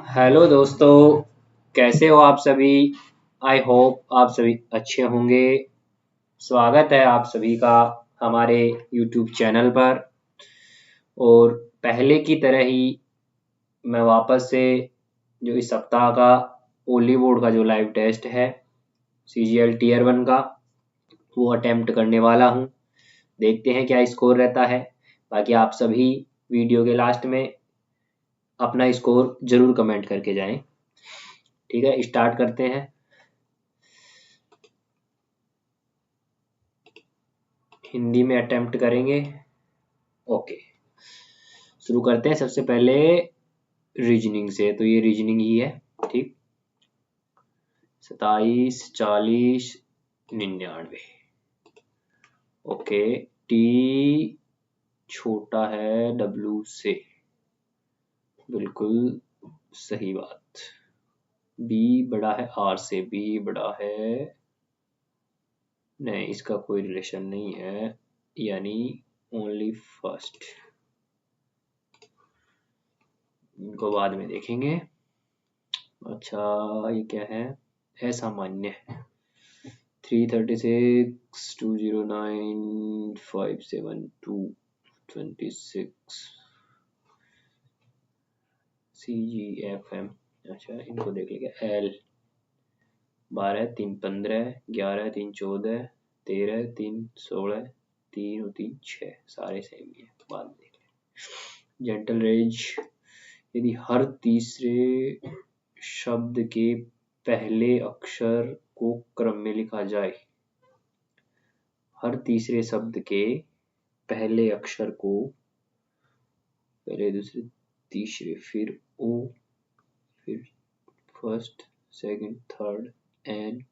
Hello दोस्तों, कैसे हो आप सभी। आई होप आप सभी अच्छे होंगे। स्वागत है आप सभी का हमारे यूट्यूब चैनल पर। और पहले की तरह ही मैं वापस से जो इस सप्ताह का ओली बोर्ड का जो लाइव टेस्ट है CGL टीयर 1 का वो अटेम्प्ट करने वाला हूँ। देखते हैं क्या स्कोर रहता है। बाकी आप सभी वीडियो के लास्ट में अपना स्कोर जरूर कमेंट करके जाएं। ठीक है, स्टार्ट करते हैं। हिंदी में अटेम्प्ट करेंगे। ओके, शुरू करते हैं। सबसे पहले रीजनिंग से, तो ये रीजनिंग ही है। ठीक, 27, 40, 99। ओके, टी छोटा है W से, बिल्कुल सही बात। बी बड़ा है R से, बी बड़ा है, नहीं इसका कोई रिलेशन नहीं है, यानी ओनली फर्स्ट। इनको बाद में देखेंगे। अच्छा, ये क्या है, असामान्य। 336, 209, 572, 26, CGFM। अच्छा, इनको देख लेंगे। L 12, 3, 15, 11, 3, 14, 13, 3, 16, 3 और 3, 6, सारे सेम ही है। बाद में देख लेंगे। जेंटल रेज, यदि हर तीसरे शब्द के पहले अक्षर को क्रम में लिखा जाए, हर तीसरे शब्द के पहले अक्षर को पहले, दूसरे, तीसरे, फिर O, फिर फर्स्ट, सेकंड, थर्ड, एन,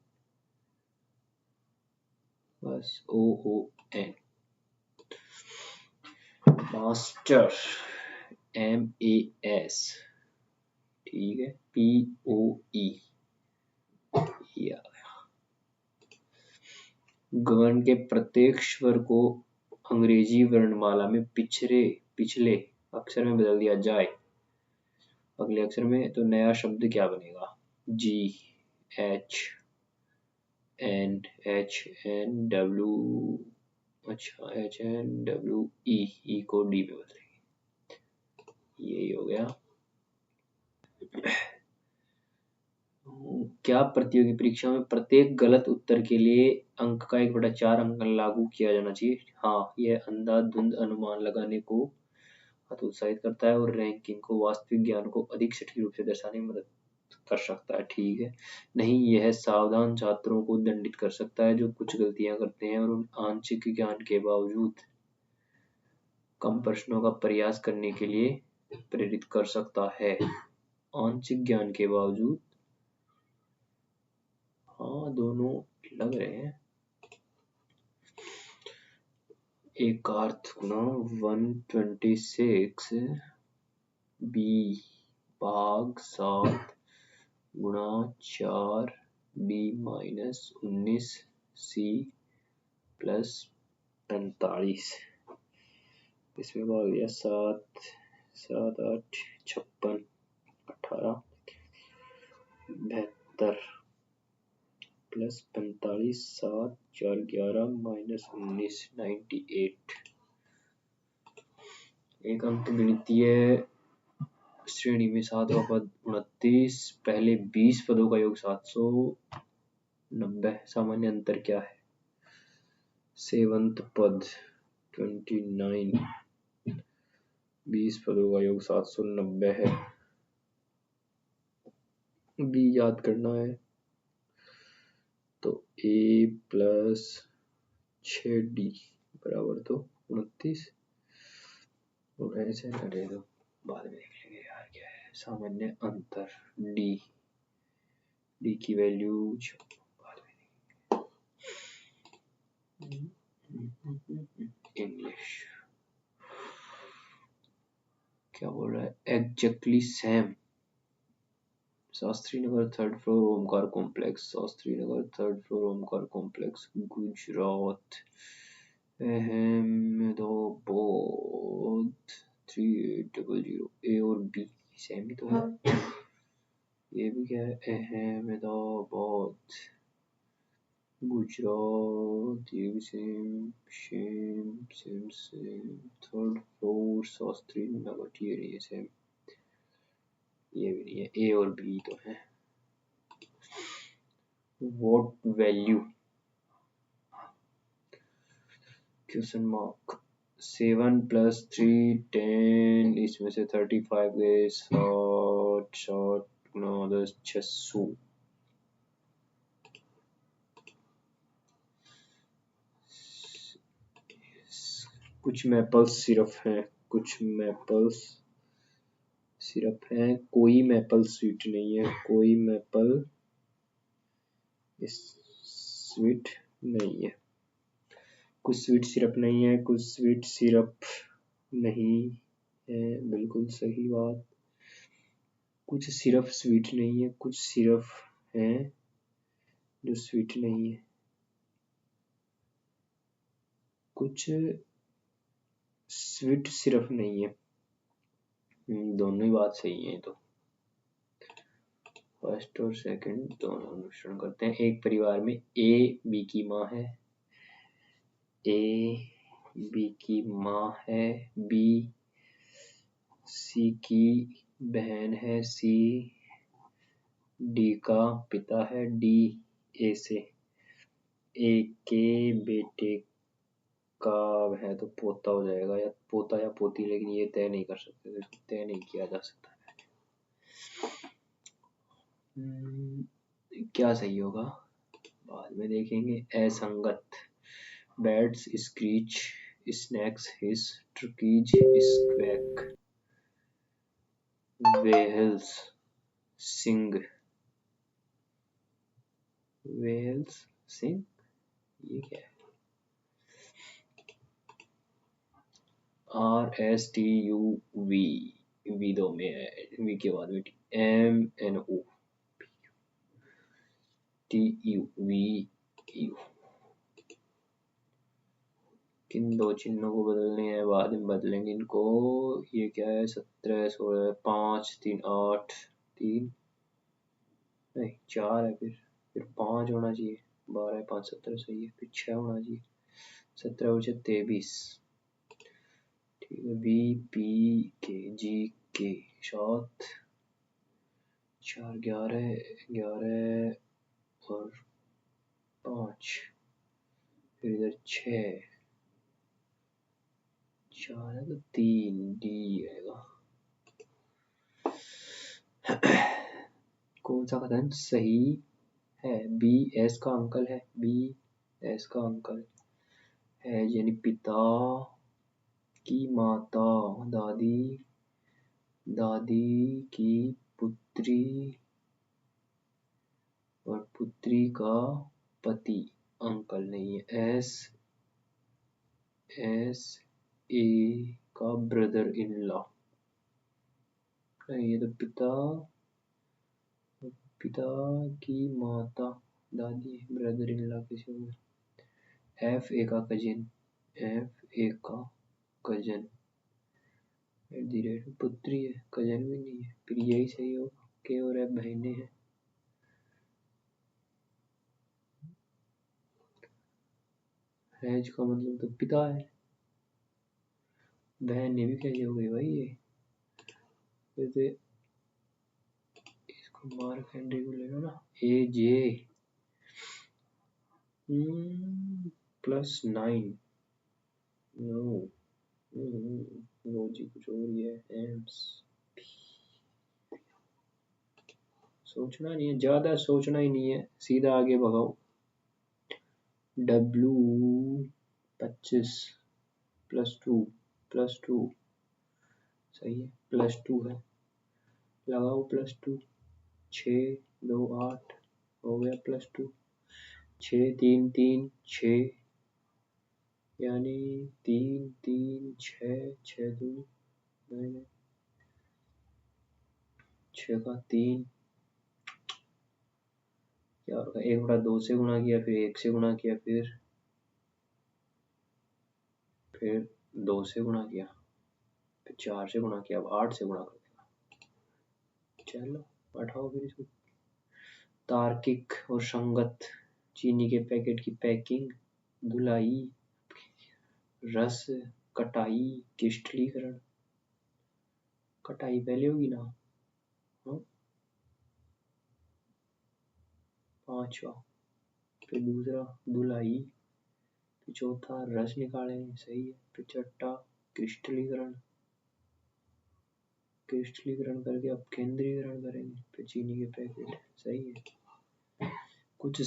बस OON। मास्टर MAS, ठीक है, POE, ये आ गया। गण के प्रत्येक स्वर को अंग्रेजी वर्णमाला में पिछले अक्षर में बदल दिया जाए, अगले अक्षर में, तो नया शब्द क्या बनेगा? G H N H N W, अच्छा H N W E, E को D में बदलेंगे। यही हो गया। क्या प्रतियोगी परीक्षा में प्रत्येक गलत उत्तर के लिए अंक का 1/4 अंकन लागू किया जाना चाहिए? हाँ, यह अंधाधुंध अनुमान लगाने को हतोत्साहित करता है और रैंकिंग को, वास्तविक ज्ञान को अधिक सटीक रूप से दर्शाने में मदद कर सकता है। ठीक है, नहीं, यह सावधान छात्रों को दंडित कर सकता है जो कुछ गलतियां करते हैं और उन आंशिक ज्ञान के बावजूद कम प्रश्नों का प्रयास करने के लिए प्रेरित कर सकता है। आंशिक ज्ञान के बावजूद, हाँ दोनों लग रहे हैं। एकार्थ गुना 126 B भाग 7 गुणा 4 B माइनस 19 C प्लस 45। इसमें भाग दिया 7, 7, 8, 56, 18, 72 प्लस 45, 7, 4, 11 माइनस 19, 98। एक अंक गणितीय श्रेणी में 7वां पद 29, पहले 20 पदों का योग 790। सामान्य अंतर क्या है? 7th पद 29, 20 पदों का योग 790 है। B याद करना है, तो A प्लस 6D बराबर तो 29। और ऐसे न दे दो, बाद में देख लेंगे यार क्या है सामान्य अंतर। D की वैल्यू बाद में। इंग्लिश क्या बोल रहा है? Exactly same. Shastri Nagar 3rd floor Omkar complex, Shastri Nagar 3rd floor Omkar complex, Gujarat, Ahmedabad 3800। A और B सेम ही तो है। ये भी क्या है, अहमदाबाद, गुजरात, ये भी same same same same, third floor Shastri Nagar, ये नहीं है सेम, ये भी नहीं है, ए और बी तो है। व्हाट वैल्यू, क्वेश्चन मार्क, 7 + 3 10, इसमें से 35 गए, 60 60 9 10 600। कुछ मैपल्स सिरप हैं, कुछ मैपल्स सिरप हैं, कोई मैपल स्वीट नहीं है, कोई मैपल स्वीट नहीं है, कुछ स्वीट सिरप नहीं है, कुछ स्वीट सिरप नहीं है, बिल्कुल सही बात। कुछ सिरप स्वीट नहीं है, कुछ सिरप हैं जो स्वीट नहीं है, कुछ स्वीट सिरप नहीं है। दोनों ही बात सही है। तो फर्स्ट और सेकंड दोनों अनुसरण करते हैं। एक परिवार में ए बी की माँ है, ए बी की माँ है, बी सी की बहन है, सी डी का पिता है, डी ए से ए के बेटे का है तो पोता हो जाएगा, या पोता या पोती, लेकिन ये तय नहीं कर सकते, तय नहीं किया जा सकता। क्या सही होगा बाद में देखेंगे। असंगत, बैट्स स्क्रीच, स्नैक्स हिस, turkeys स्क्वैक, whales सिंग, whales सिंग, ये क्या है? RSTUV, वी दो में है, वी के बाद में MNO TUV। किन दो चिन्हों को बदलने हैं, बाद में बदलेंगे इनको। ये क्या है, 17 16 5 3 8 3 नहीं 4 है, फिर 5 होना चाहिए, 12 5 17 सही है, फिर 6 होना चाहिए, 17 और 6 23। ठीक है, बी पी के जी के 7 4 11 11 और 5, फिर इधर 6 4 है तो 3 डी आएगा। कौन सा कथन सही है? बी एस का अंकल है, बी एस का अंकल है, यानी पिता की माता, दादी दादी की पुत्री और पुत्री का पति, अंकल नहीं है। एस एस ए का ब्रदर इन लॉ, ये तो पिता की माता, दादी, ब्रदर इन लॉ किसी हो। एफ ए का कजिन, एफ ए का कजन, पुत्री है, कजन भी नहीं है, फिर यही सही होगा। के और एफ बहने हैं। हैज का मतलब तो पिता है, बहन ने भी कैसे हो गई भाई ये, वैसे इसको मार्क हेनरी को लेना ना, ए जे +9, नो वो जी कुछ और ही है, एम्स। सोचना नहीं है, ज्यादा सोचना ही नहीं है, सीधा आगे भगाओ। W 25 +2 +2 सही है, +2 है, लगाओ +2, 6 2 8 हो गया +2, 6 3 3 6, यानी 3 3 6 6 2 नहीं 6 का 3, क्या होगा, 1/2 से गुणा किया, फिर 1 से गुणा किया, फिर 2 से गुणा किया, फिर 4 से गुणा किया, अब 8 से गुणा कर देगा। चलो पढ़ाओ फिर इसको। तार्किक और संगत, चीनी के पैकेट की पैकिंग, धुलाई, रस, कटाई, क्रिस्टलीकरण। कटाई पहले होगी ना। हाँ, पांचवा। फिर दूसरा धुलाई, फिर चौथा रस निकालेंगे, सही है। फिर छठा क्रिस्टलीकरण, क्रिस्टलीकरण करके अब केंद्रीकरण करेंगे। फिर चीनी के पैकेट, सही है। कुछ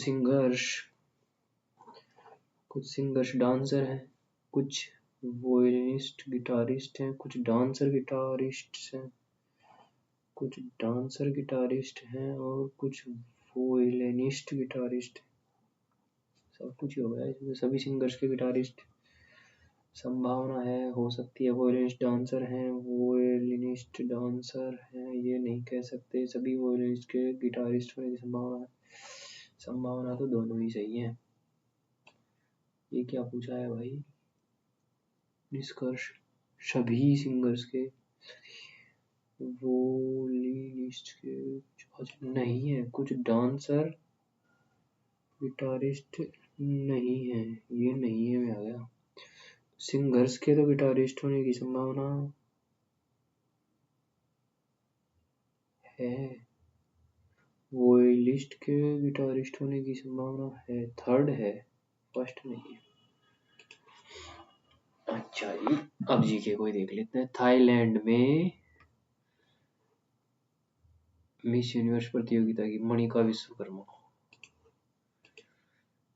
सिंगर्स डांसर हैं, कुछ वोयलिनिस्ट गिटारिस्ट हैं, कुछ डांसर गिटारिस्ट हैं, कुछ डांसर गिटारिस्ट हैं और कुछ वोयलिनिस्ट गिटारिस्ट। सब कुछ ही हो गया इसमें। सभी सिंगर्स के गिटारिस्ट संभावना है, हो सकती है। वोयलिनिस्ट डांसर हैं, वोयलिनिस्ट डांसर हैं, ये नहीं कह सकते। सभी वोयलिनिस्ट के गिटारिस्ट होने की संभावना है। संभावना तो दोनों ही सही है। ये क्या पूछा है भाई? निष्कर्ष, सभी सिंगर्स के, वोयलिनिस्ट के नहीं है, कुछ डांसर गिटारिस्ट नहीं है, ये नहीं है में आ गया। सिंगर्स के तो गिटारिस्ट होने की संभावना है, वोयलिस्ट के गिटारिस्ट होने की संभावना है, थर्ड है, फर्स्ट नहीं है। अच्छा जी, अब जीके कोई देख लेते हैं। थाईलैंड में मिस यूनिवर्स प्रतियोगिता की मणिका विश्वकर्मा।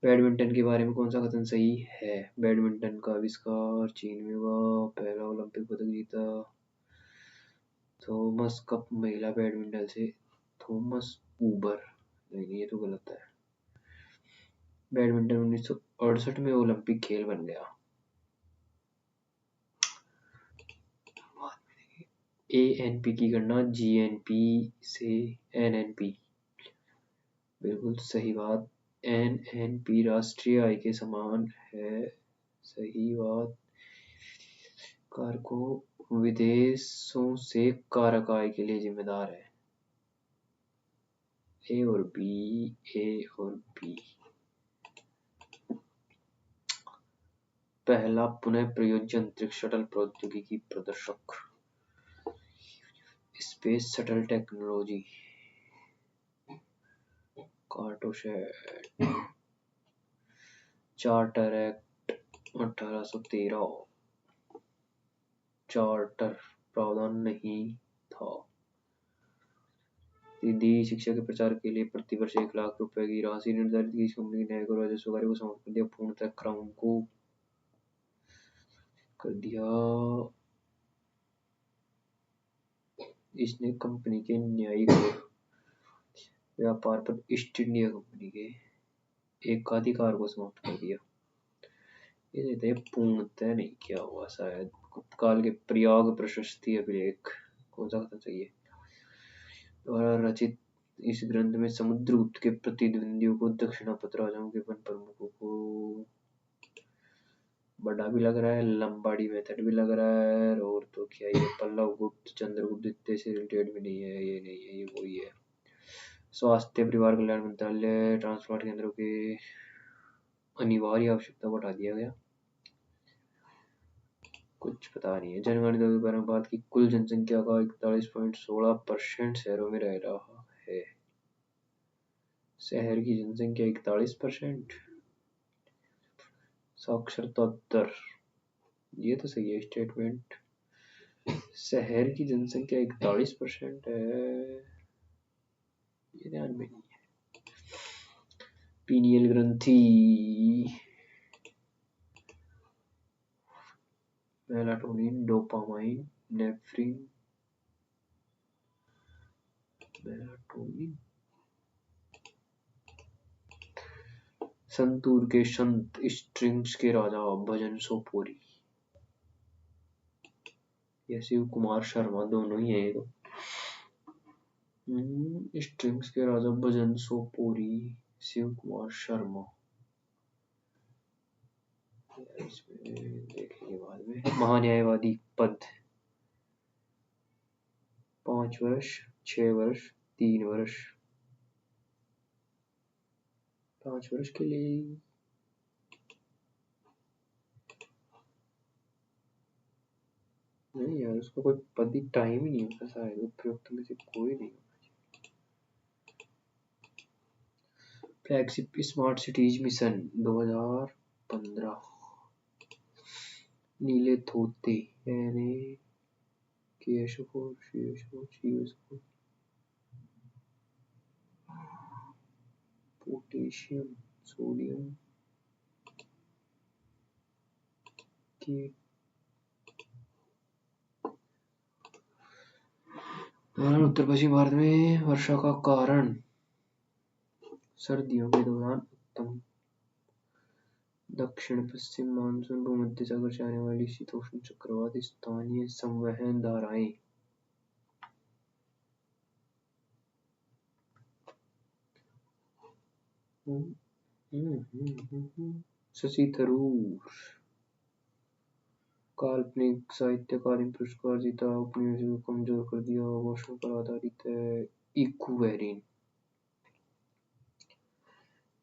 बैडमिंटन के बारे में कौन सा कथन सही है? बैडमिंटन का आविष्कार चीन में हुआ। पहला ओलंपिक पदक जीता थॉमस कप महिला बैडमिंटन से थॉमस ऊबर। नहीं, ये तो गलत है। बैडमिंटन 1968 में ओलंपिक खेल बन गया। एएनपी की गणना जीएनपी से एनएनपी, बिल्कुल सही बात। एनएनपी राष्ट्रीय आय के समान है, सही बात। कारकों विदेशों से कारक आय के लिए जिम्मेदार है। ए और बी। पहला पुनः प्रयोज्य अंतरिक्ष शटल प्रौद्योगिकी प्रदर्शक, space shuttle technology, Cartosat. Charter act 1813, charter प्रावधान नहीं था। सीधी शिक्षा के प्रचार के लिए प्रतिवर्ष 1 लाख रुपए की राशि निर्धारित की। इस कंपनी के न्यायिक और राजस्व कार्य को समाप्त कर दिया, पूर्णतः क्राउन को कर दिया। इसने कंपनी के न्यायिक व्यापार पर ईस्ट इंडिया कंपनी के एकाधिकार को समाप्त कर दिया। ये पूर्णतः नहीं किया हुआ शायद। गुप्तकाल के प्रयाग प्रशस्ति अभिलेख, कौन सा कथन चाहिए? द्वारा रचित इस ग्रंथ में समुद्रगुप्त के प्रतिद्वंदियों को, दक्षिणापथ राजाओं के वन प्रमुखों को, बड़ा भी लग रहा है, लंबाड़ी मेथड भी लग रहा है, और तो क्या ये पल्लव गुप्त, चंद्रगुप्त द्वितीय से रिलेटेड भी नहीं है, ये नहीं है, ये वही है। स्वास्थ्य परिवार कल्याण मंत्रालय ट्रांसप्लांट केंद्रों के अनिवार्य आवश्यकता को हटा दिया गया। कुछ पता नहीं है। जनगणना 2012 में भारत की कुल जनसंख्या का 41.16% शहरों में रह रहा है। शहर की जनसंख्या 41%। साक्षरता दर, ये तो सही है स्टेटमेंट। शहर की जनसंख्या 41% है, ये ध्यान में नहीं है। पीनियल ग्रंथि, मेलाटोनिन, डोपामाइन, नेफ्रिन, मेलाटोनिन। संतूर के संत, स्ट्रिंग्स के राजा, भजन सोपोरी। ये शिव कुमार शर्मा दोनों ही है ये तो। स्ट्रिंग्स के राजा भजन सोपोरी, शिव कुमार शर्मा। इसमें देखेंगे बाद में। महान्यायवादी पद 5 वर्ष, 6 वर्ष, 3 वर्ष 5 वर्ष के लिए। नहीं यार, उसका कोई पति टाइम ही नहीं होता शायद, उपयुक्त में से कोई नहीं। Flagship smart cities mission 2015। नीले धोते पोटेशियम सोडियम के उत्तर पश्चिम भारत में वर्षा का कारण। सर्दियों के दौरान उत्तम। दक्षिण पश्चिम मानसून भूमध्य सागर से आने वाली शीतोष्ण चक्रवात स्थानीय संवहन धाराएं। शशि थरूर काल्पनिक साहित्य अकादमी पुरस्कार जीता, उपनिवेशों को कमजोर कर दिया, घोषणा पर आधारित है। इक्वेरिन।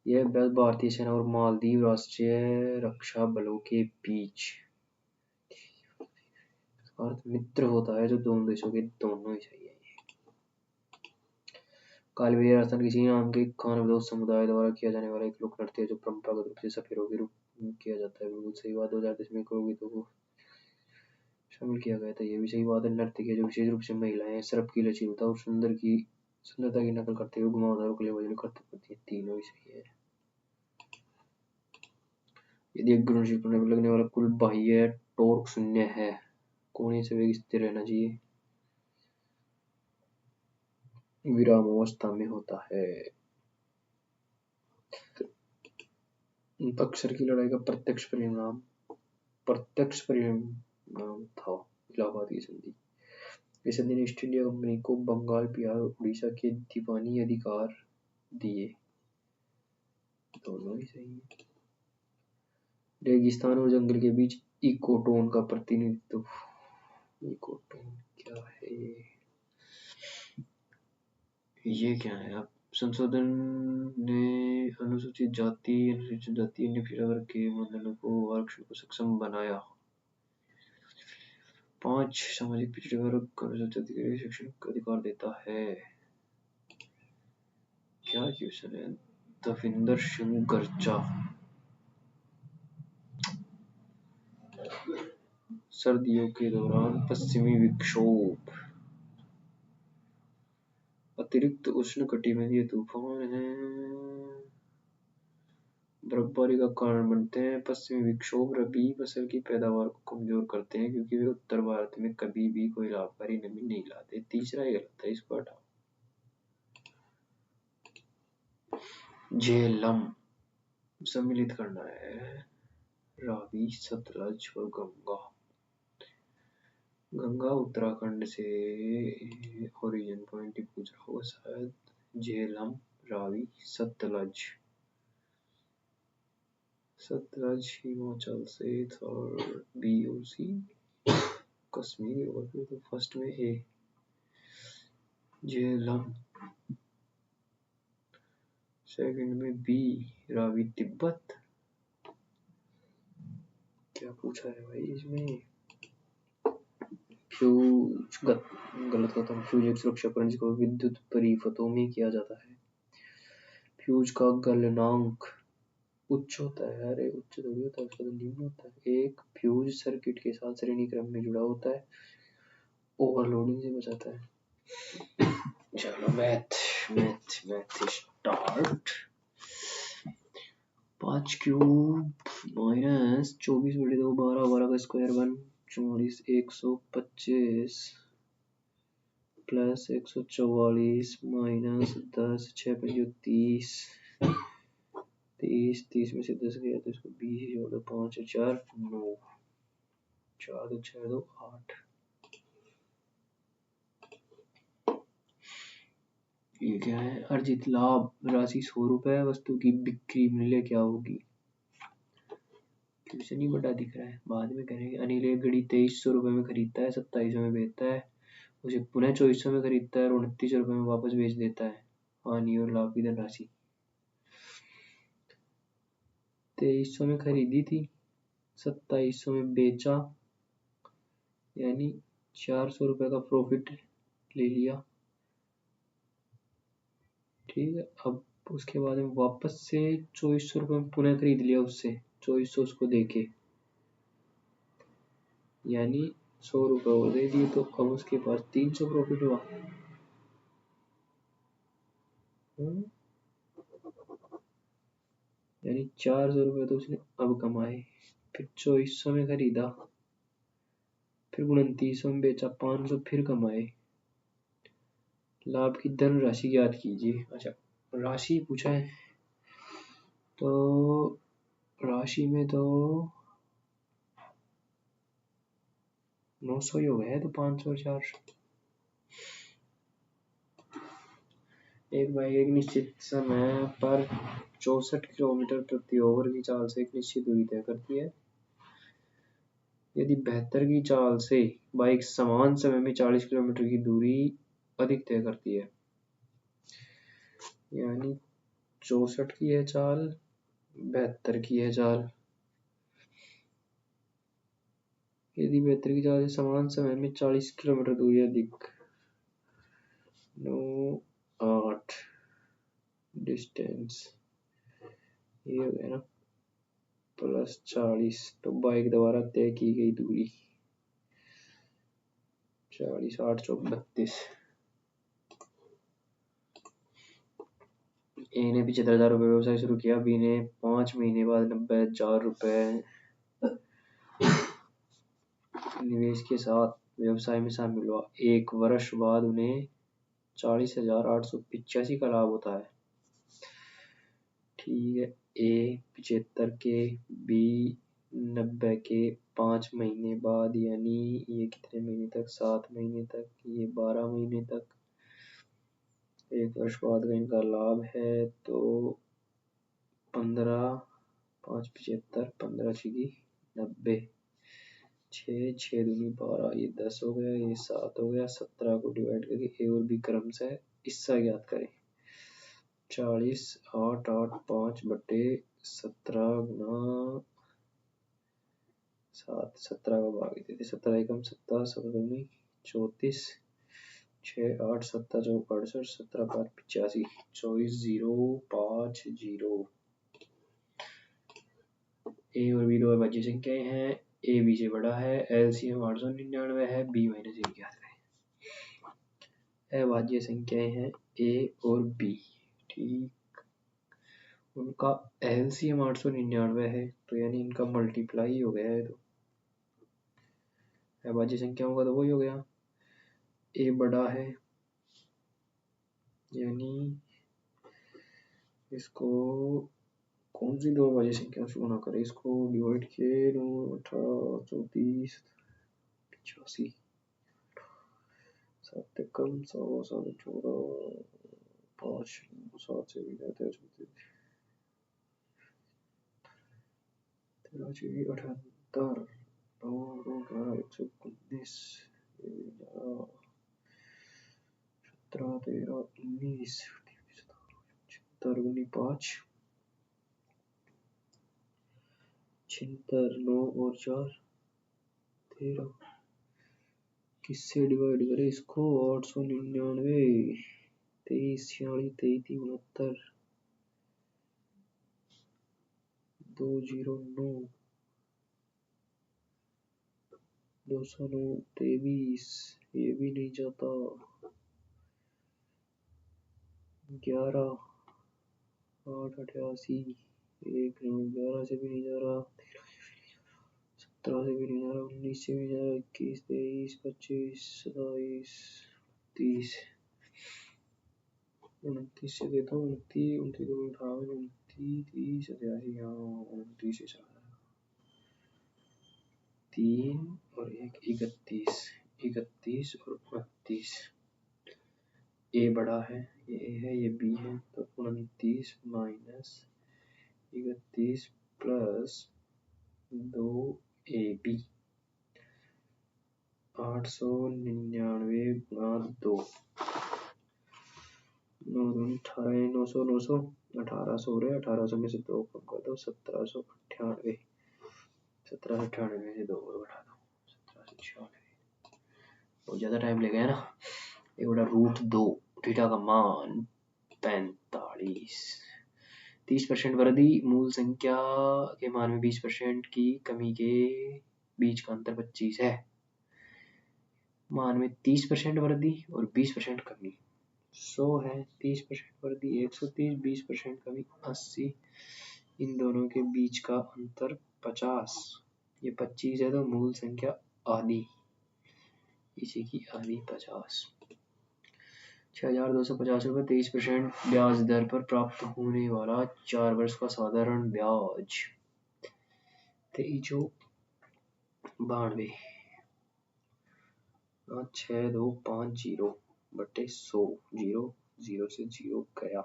यह बल भारतीय सेना और मालदीव राष्ट्रीय रक्षा बलों के बीच अर्थ मित्र होता है, जो दोनों देशों के दोनों ही चाहिए। कालबेलिया राजस्थान के चीन नाम के खानाबदोश समुदाय द्वारा किया जाने वाला एक लोक नृत्य है, जो परंपरागत रूप से सफेरों के रूप में किया जाता है। बिल्कुल सही बात। 2010 में करोड़ गीतों को शामिल किया गया था। यह भी सही बात है। नृत्य के जो विशेष रूप से महिलाएं सर्प की लचीलता और सुंदरता की नकल करते हुए घुमावदार और कलेबाजी करती करती है। तीनों ही सही है। यदि एक घूर्णनशील प्रणाली पर लगने वाला कुल बाह्य टॉर्क शून्य है, कोणीय संवेग स्थिर रहना चाहिए, विरामावस्था में होता है। बक्सर की लड़ाई का प्रत्यक्ष परिणाम था इलाहाबाद की संधि। इस संधि ने ईस्ट इंडिया कंपनी को बंगाल, बिहार और उड़ीसा के दीवानी अधिकार दिए। दोनों ही सही है। रेगिस्तान और जंगल के बीच इकोटोन का प्रतिनिधित्व। इकोटोन क्या है? ये क्या है? अब संशोधन ने अनुसूचित जाति अन्य पिछड़ा वर्ग के मानदंडों को आरक्षण को सक्षम बनाया। 5 सामाजिक पिछड़े वर्ग को अनुसूचित जाति के लिए शैक्षणिक अधिकार देता है। क्या क्वेश्चन है? दविंदर सिंह गर्चा। सर्दियों के दौरान पश्चिमी विक्षोभ अतिरिक्त उष्णकटिबंधीय तूफान है, बर्फबारी का कारण बनते हैं। पश्चिमी विक्षोभ रबी फसल की पैदावार को कमजोर करते हैं, क्योंकि वे उत्तर भारत में कभी भी कोई लाभकारी नमी नहीं लाते। तीसरा ही गलत है, इसको हटाओ। झेलम सम्मिलित करना है रावी, सतलज और गंगा। गंगा उत्तराखंड से ओरिजिन पॉइंट ही पूछ रहा होगा शायद। झेलम, रावी, सतलज। सतलज हिमाचल से, थर्ड बी और सी कश्मीर और फिर तो फर्स्ट में ए। झेलम, सेकंड में बी रावी तिब्बत। क्या पूछा है भाई इसमें? फ्यूज गलत होता है। फ्यूज एक सुरक्षा उपकरण जिसका विद्युत परिपथों में किया जाता है। फ्यूज का गलनांक उच्च होता है। अरे उच्च थोड़ी होता है, उसका तो निम्न होता है। एक फ्यूज सर्किट के साथ श्रेणी क्रम में जुड़ा होता है, ओवरलोडिंग से बचाता है। चलो मैथ स्टार्ट। 5 क्यूब माइनस 24/2 12 का स्क्वायर 1 44 125 प्लस 144 माइनस 10 6 30 30 में से 10 गया तो इसको 20 जोड़ दो, 5 और 4 9 4 2 6 2 8। ये क्या है? अर्जित लाभ राशि 100 रुपए, वस्तु की बिक्री मूल्य क्या होगी? क्वेश्चन ही बड़ा दिख रहा है, बाद में करेंगे। अनिल एक घड़ी 2300 रुपए में खरीदता है, 2700 में बेचता है, उसे पुनः 2400 में खरीदता है और 29 रुपये में वापस बेच देता है। हानि और लाभ की धनराशि 2300 में खरीदी थी, 2700 में बेचा, यानी 400 रुपये का प्रॉफिट ले लिया। ठीक है, अब उसके बाद में वापस से 2400 रुपये में पुनः खरीद लिया उससे, 2400 उसको देके, यानी 100 रुपये और दे दिए, तो अब उसके पास 300 प्रॉफिट हुआ। यानी 400 रुपये तो उसने अब कमाए। फिर 2400 में खरीदा, फिर 2900 में बेचा, 500 फिर कमाए। लाभ की धन राशि ज्ञात कीजिए। अच्छा, राशि पूछा है, तो राशि में तो 900 ही हो गया है, तो 500 400। एक बाइक एक निश्चित समय पर 64 किलोमीटर प्रति ओवर की चाल से एक निश्चित दूरी तय करती है। यदि 72 की चाल से बाइक समान समय में 40 किलोमीटर की दूरी अधिक तय करती है, यानी 64 की है चाल, 72 की है चाल। यदि 72 की चाल से समान समय में 40 किलोमीटर दूरी अधिक, 9 8 डिस्टेंस, ये हो गया ना, प्लस 40, तो बाइक द्वारा तय की गई दूरी 40 8 चौक 32। ए ने 75,000 रुपये व्यवसाय शुरू किया, बी ने 5 महीने बाद 90,000 रुपये निवेश के साथ व्यवसाय में शामिल हुआ। 1 वर्ष बाद उन्हें 40,885 का लाभ होता है। ठीक है, ए 75 के, बी 90 के 5 महीने बाद, यानी ये कितने महीने तक, 7 महीने तक, ये 12 महीने तक, 1 वर्ष बाद का इनका लाभ है, तो 15 5 75, 15 छकी 90, 6 6 दूनी 12, ये 10 हो गया, ये 7 हो गया। 17 को डिवाइड करके ए और बी क्रम से हिस्सा ज्ञात करें। 40 8 8 5 बटे 17 गुना 7, 17 का भाग देते थे, 17 एकम 17, 17 दूनी 34, 6 8 7 चौक 68, 17 5 85, 24 0 5 0। ए और बी दो अभाज्य संख्याएं हैं, ए बी से बड़ा है, एलसीएम 899 है, बी माइनस ए ज्ञात करें। अभाज्य संख्याएं हैं ए और बी, ठीक, उनका एलसीएम 899 है, तो यानी इनका मल्टीप्लाई हो गया है, तो अभाज्य संख्याओं का तो वही हो गया। ए बड़ा है, यानी इसको कौन सी दो अभाज्य संख्या से गुणा करें, इसको डिवाइड किए 9 18 34 85, 7 कम 100 7 14 5 7 से भी जाते हैं 78 9 2 11 119 17 13 19 76 गुनी 5 76 9 और 4 13, किससे डिवाइड करें इसको, 899, 23 46 33 69 209 209 23, ये भी नहीं जाता, 11 8 88, 1 9 11 से भी नहीं जा रहा, 17 से भी नहीं जा रहा, 19 से भी नहीं जा रहा, 21 23 25 27 30, 29 से देता हूँ, 29 29 2 58 29 30 87, हाँ 29 से चला 3 और 1 31 31 और 29। ए बड़ा है, ये ए है, ये बी है, तो 29 माइनस 31 प्लस 2 ए बी, 899 गुणा 2, 9 दूनी 18, 900 900 1800 रहे, 1800 में से 2 कम कर दो, 1798, 1798 में से 2 घटा दो, 1796। बहुत ज़्यादा टाइम लगेगा ना। ये बड़ा √2, थीटा का मान 45। 30% वृद्धि, मूल संख्या के मान में 20% की कमी के बीच का अंतर 25 है। मान में 30% वृद्धि और 20% कमी 100 है। 30% वृद्धि 130, 20% कमी 80। इन दोनों के बीच का अंतर 50। ये 25 है तो मूल संख्या आधी, इसी की आधी 50। 6,250 रुपये 23% ब्याज दर पर प्राप्त होने वाला 4 वर्ष का साधारण ब्याज 2392 6250 बटे 100, 0 0 से 0 गया,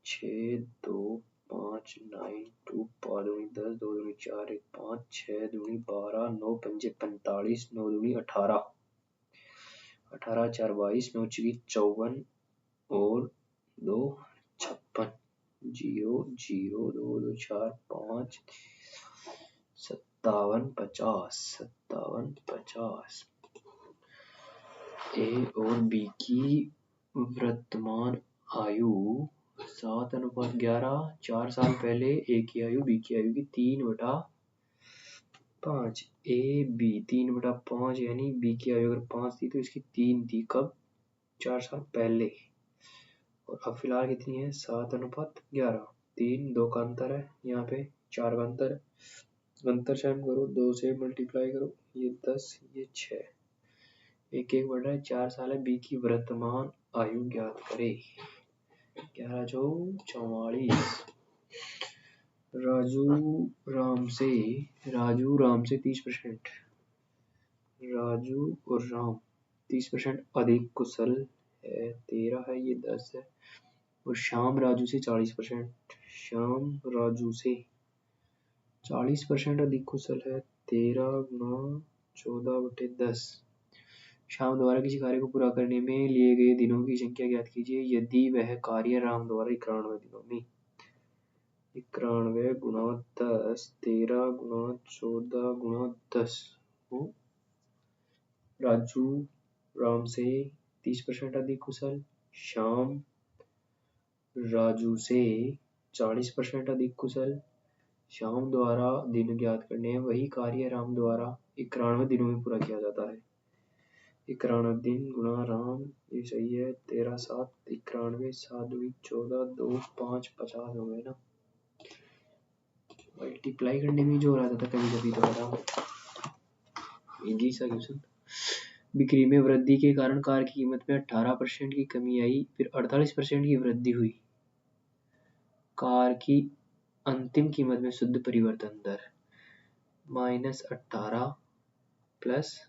6259 5 दूनी 10, 2 दूनी 4, 1 5, 6 दूनी 12, 9 पंजे 45, 9 दूनी 18, 18 4 22, 9 छकी 54 और 2 56, 0 0 2 2 4 5, 57 50, 57 50। ए और बी की वर्तमान आयु 7:11, 4 साल पहले ए की आयु बी की आयु की 3/5। ए बी 3/5 यानी बी की आयु अगर 5 थी तो इसकी 3 थी, कब? 4 साल पहले। और अब फिलहाल कितनी है? 7:11। 3 2 का अंतर है, यहाँ पे 4 का अंतर है। अंतर शाम करो, 2 से मल्टीप्लाई करो, ये 10 ये 6, एक एक बढ़ रहा है। 4 साल है। बी की वर्तमान आयु ज्ञात करे। 11 जो 44। राजू राम से 30%, राजू और राम 30% अधिक कुशल है, 13 है, ये 10 है। और श्याम राजू से 40%, श्याम राजू से 40% अधिक कुशल है, 13 गुना 14/10। श्याम द्वारा किसी कार्य को पूरा करने में लिए गए दिनों की संख्या ज्ञात कीजिए यदि वह कार्य राम द्वारा 91 दिनों में 91 गुना 10, 13 गुना 14 गुना 10 हो। राजू राम से 30% अधिक कुशल, श्याम राजू से 40% अधिक कुशल। श्याम द्वारा दिन ज्ञात करने हैं, वही कार्य राम द्वारा 91 दिनों में पूरा किया जाता है। 91 दिन गुणा राम, ये सही है। 13 7 91, 7 2 14, 2 5 50 हो गए ना। मल्टीप्लाई करने में जो हो रहा था कभी कभी तो बताओ, इजी सा क्वेश्चन। बिक्री में वृद्धि के कारण कार की कीमत में 18% की कमी आई, फिर 48% की वृद्धि हुई। कार की अंतिम कीमत में शुद्ध परिवर्तन दर -18 प्लस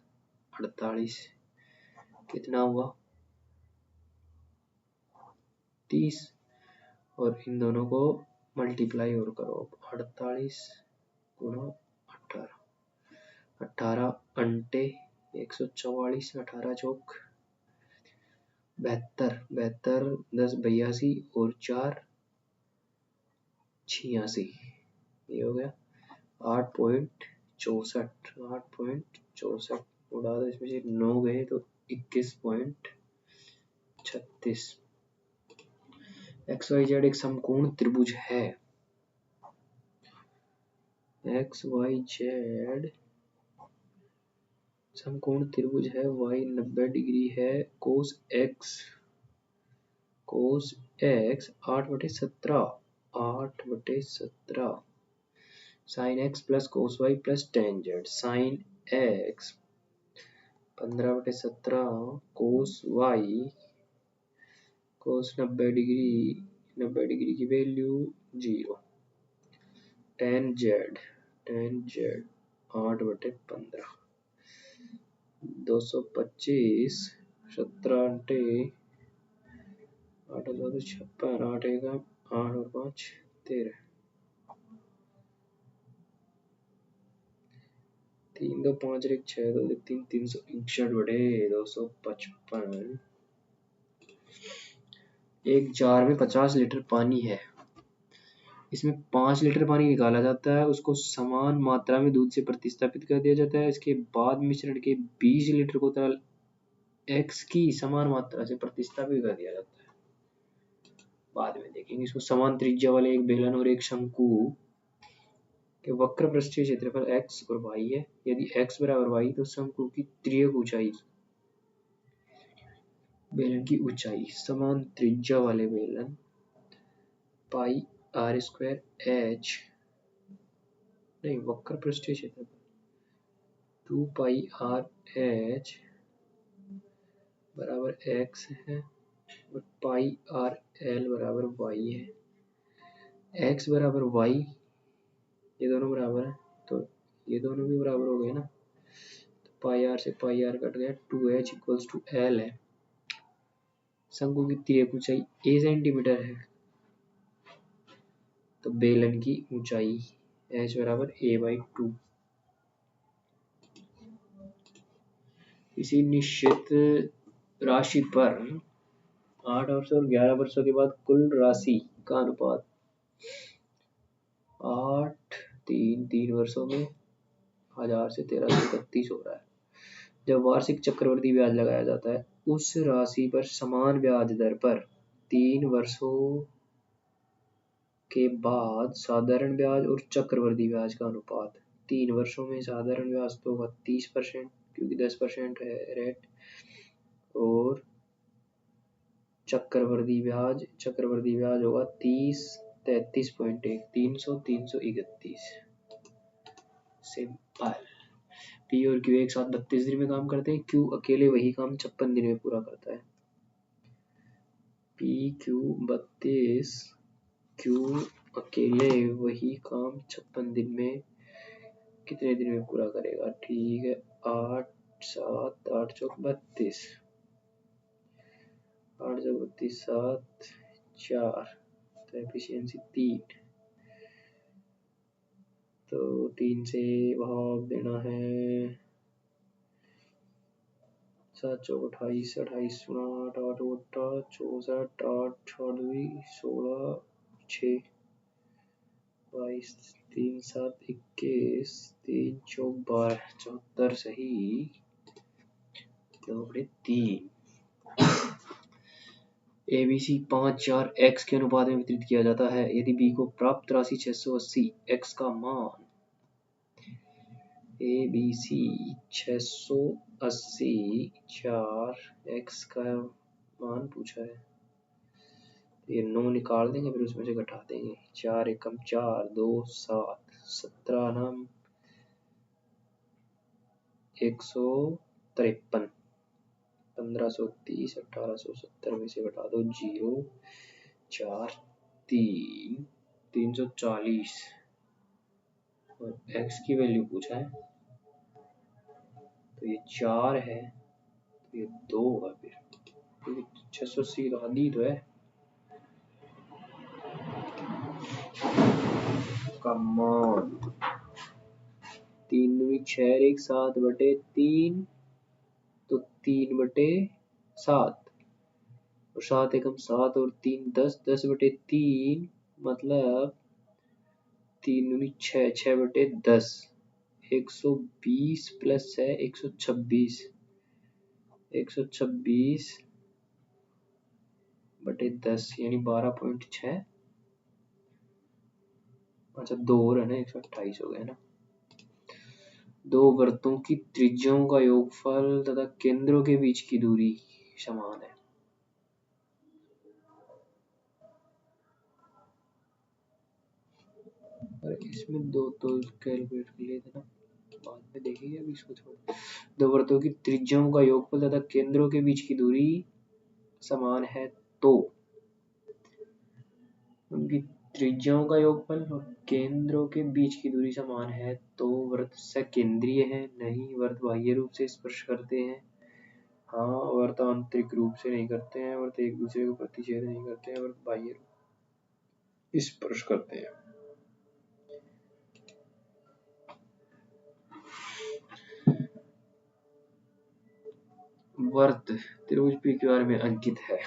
48 कितना हुआ? 30। और इन दोनों को मल्टीप्लाई और करो, 48 गुणा 18, 18 अंटे 144, 18 चौक 72, 72 10 82 और 4 86, ये हो गया 8.64, 8.64 उड़ा दो, इसमें से 9 गए तो 21.36। XYZ एक समकोण त्रिभुज है। XYZ समकोण त्रिभुज है, y 90 डिग्री है, cos x 8/17, 8/17 sin x plus cos y plus tan z, sin x 15/17 cos y, cos 90 degree की वैल्यू 0, tan z 8/15, 225, 17 अंटे 8 2 56, 8 1 8 और 5 13, 3 2 5 1 6 2 3 361/255। एक जार में 50 लीटर पानी है, इसमें 5 लीटर पानी निकाला जाता है, उसको समान मात्रा में दूध से प्रतिस्थापित कर दिया जाता है। इसके बाद मिश्रण के 20 लीटर को तरल X की समान मात्रा से प्रतिस्थापित कर दिया जाता है। बाद में देखेंगे इसको। समान त्रिज्या वाले एक बेलन और एक शंकु के वक्र पृष्ठीय क्षेत्रफल x और y है। यदि x बराबर y तो शंकु की त्रियक ऊंचाई, बेलन की ऊंचाई समान त्रिज्या वाले बेलन पाई आर स्क्वायर एच, नहीं वक्र पृष्ठीय क्षेत्रफल 2 पाई आर एच बराबर x है और पाई आर एल बराबर y है। x बराबर y, ये दोनों बराबर है तो ये दोनों भी बराबर हो गए ना, तो पाई आर से पाई आर कट गया, 2h इक्वल्स टू एल है। शंकु की त्रियक ऊंचाई a सेंटीमीटर है, तो बेलन की ऊंचाई h बराबर a/2। किसी निश्चित राशि पर 8 वर्षों और 11 वर्षों के बाद कुल राशि का अनुपात 8 3 वर्षों में 1000 से 1331 हो रहा है। जब वार्षिक चक्रवृद्धि ब्याज लगाया जाता है, उस राशि पर समान ब्याज दर पर 3 वर्षों के बाद साधारण ब्याज और चक्रवृद्धि ब्याज का अनुपात। 3 वर्षों में साधारण ब्याज तो होगा 30%, क्योंकि 10% है रेट, और चक्रवृद्धि ब्याज होगा 30 33.1 300 331। सिंपल। पी और क्यू एक साथ 32 दिन में काम करते हैं, क्यू अकेले वही काम 56 दिन में पूरा करता है। पी क्यू 32, क्यू अकेले वही काम 56 दिन में कितने दिन में पूरा करेगा? ठीक है, 8 7 8 चौक 32, 8 चौक 32 7 4, तो एफिशिएंसी 3, तो 3 से भाग देना है, 7 चौक 28 28 8 8 8 64 8 8 16 6 22 3 7 21 3 चौक 12 74 सही, 2/3। ABC 5 4 x के अनुपात में वितरित किया जाता है। यदि B को प्राप्त राशि 680 x का मान ABC 680 4 x का मान पूछा है, ये 9 निकाल देंगे, फिर उसमें से घटा देंगे। 4 एकम 4 2 7 17 नाम 153, 1530 1870 में से घटा दो 0 4 3 340, और x की वैल्यू पूछा है तो ये 4 है, तो ये 2 होगा फिर, क्योंकि 680 तो आधी तो है। कमान 3 दूनी 6 1 7/3, तो 3/7, और 7 एकम 7 और 3 10 10/3, मतलब 3 दूनी 6 6/10, 120 प्लस है 126, 126/10 यानी 12.6। अच्छा 2 और है ना, 128 हो गया ना। दो वृत्तों की त्रिज्याओं का योगफल तथा केंद्रों के बीच की दूरी समान है। और इसमें दो तो कैलकुलेट कर लिए थे ना, बाद में देखेंगे, अभी इसको छोड़। दो वृत्तों की त्रिज्याओं का योगफल तथा केंद्रों के बीच की दूरी समान है, तो उनकी त्रिज्याओं का योगफल और केंद्रों के बीच की दूरी समान है, तो वृत्त सकेंद्रीय है। नहीं, वृत्त बाह्य रूप से स्पर्श करते हैं। हाँ, वृत्त आंतरिक रूप से नहीं करते हैं, वृत्त एक दूसरे को प्रतिच्छेद नहीं करते हैं, वृत्त बाह्य रूप स्पर्श करते हैं। वर्त त्रिभुज PQR में अंकित है।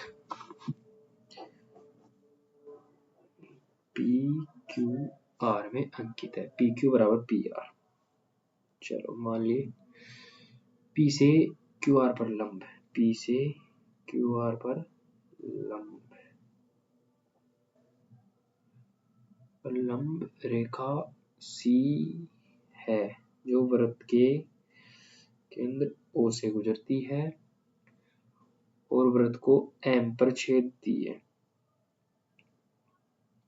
PQR में अंकित है। PQ बराबर PR। चलो मान लिए P से QR पर लंब है। P से QR पर लंब रेखा C है जो वृत्त के केंद्र O से गुजरती है और वृत्त को M पर छेदती है।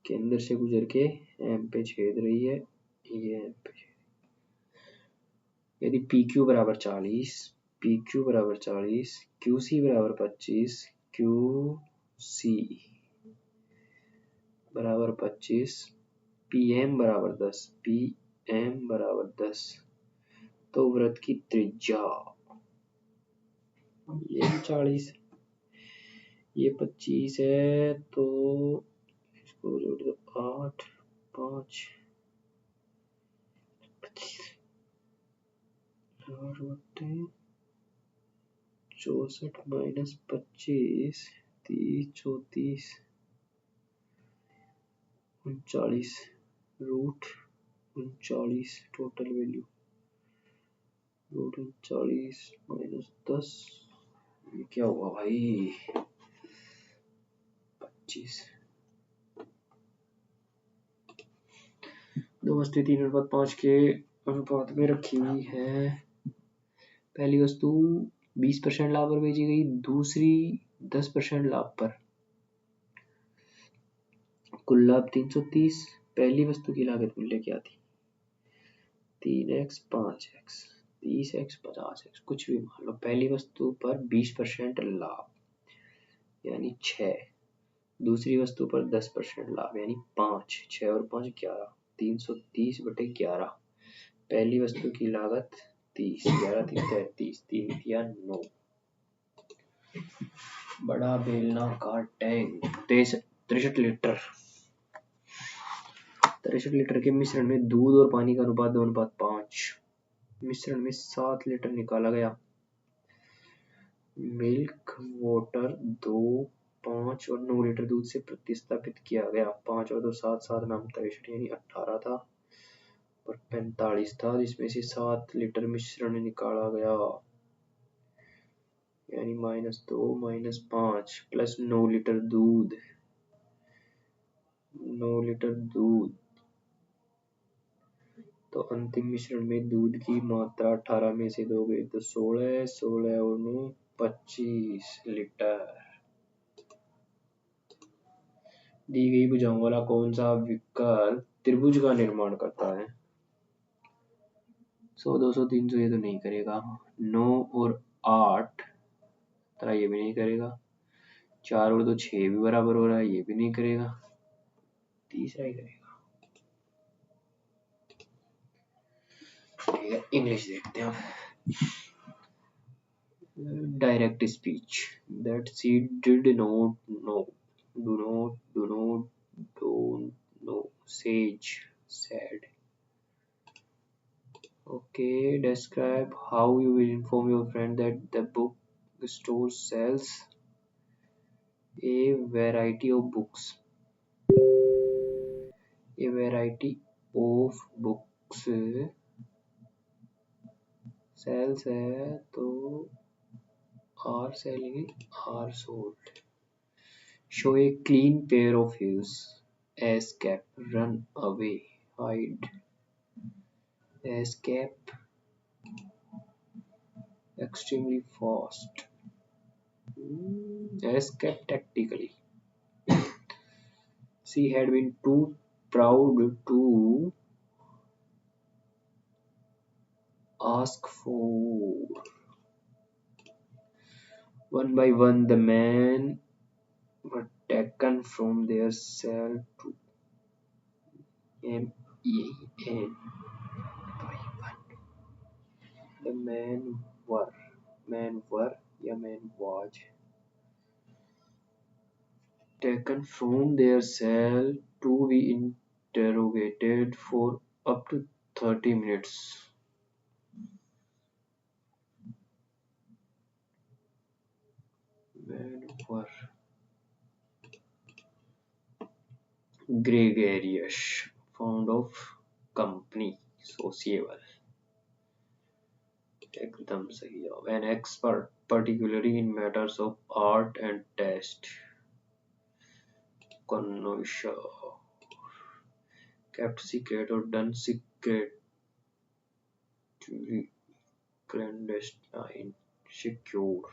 केंद्र से गुजर के M पे छेद रही है। ये M पे यदि PQ बराबर 40, PQ बराबर 40, QC बराबर 25, QC बराबर 25, PM बराबर 10, PM बराबर 10, तो वृत्त की त्रिज्या ये 40, ये 25 है, तो इसको जोड़ दो 8, 5, 64 minus 25, 30, 34, 39, root 39 total value, root 39 minus 10, ये क्या हुआ भाई 25। दो वस्तुएं 3:5 के अनुपात में रखी हुई है। पहली वस्तु 20% लाभ पर बेची गई, दूसरी 10% लाभ पर। कुल लाभ 330। पहली वस्तु की लागत मूल्य क्या थी? 3x 5x 30x 50x कुछ भी मान लो। पहली वस्तु पर 20% लाभ यानी 6, दूसरी वस्तु पर 10% लाभ यानी 5, 6 और 5 11, 330/11। पहली वस्तु की लागत 30, 11 3 33, 3 या 9। बड़ा बेलनाकार टैंक 63 लीटर। 63 लीटर के मिश्रण में दूध और पानी का अनुपात 2:5। मिश्रण में 7 लीटर निकाला गया। मिल्क वाटर 2, 5 और 9 लीटर दूध से प्रतिस्थापित किया गया। 5 और 2 7, 7 नाम 63 यानी 18 था और 45 था, जिसमें से 7 लीटर मिश्रण निकाला गया यानी -2 -5 प्लस 9 लीटर दूध। 9 लीटर दूध, तो अंतिम मिश्रण में दूध की मात्रा 18 में से 2 गई तो 16, 16 और 9 25 लीटर। दी गई भुजाओं वाला कौन सा विकल्प त्रिभुज का निर्माण करता है? 100, 200, 300 ये तो नहीं करेगा। 9 और 8 तरह ये भी नहीं करेगा। 4 और 2 6 भी बराबर हो रहा है, ये भी नहीं करेगा। तीसरा ही करेगा। ठीक है, इंग्लिश देखते हैं। Direct speech that she did not know, don't know, sage, said. Okay, describe how you will inform your friend that the bookstore sells a variety of books. A variety of books sells है तो are selling, are sold. Show a clean pair of heels. Escape, run away, hide. Escape, extremely fast. Escape tactically. She had been too proud to ask for. One by one, the men were taken from their cell to MEN. The men were या man was taken from their cell to be interrogated for up to 30 minutes. and were gregarious, fond of company, sociable. एकदम सही जवाब. An expert, particularly in matters of art and taste. Connoisseur, kept secret or done secretly, clandestine, secure.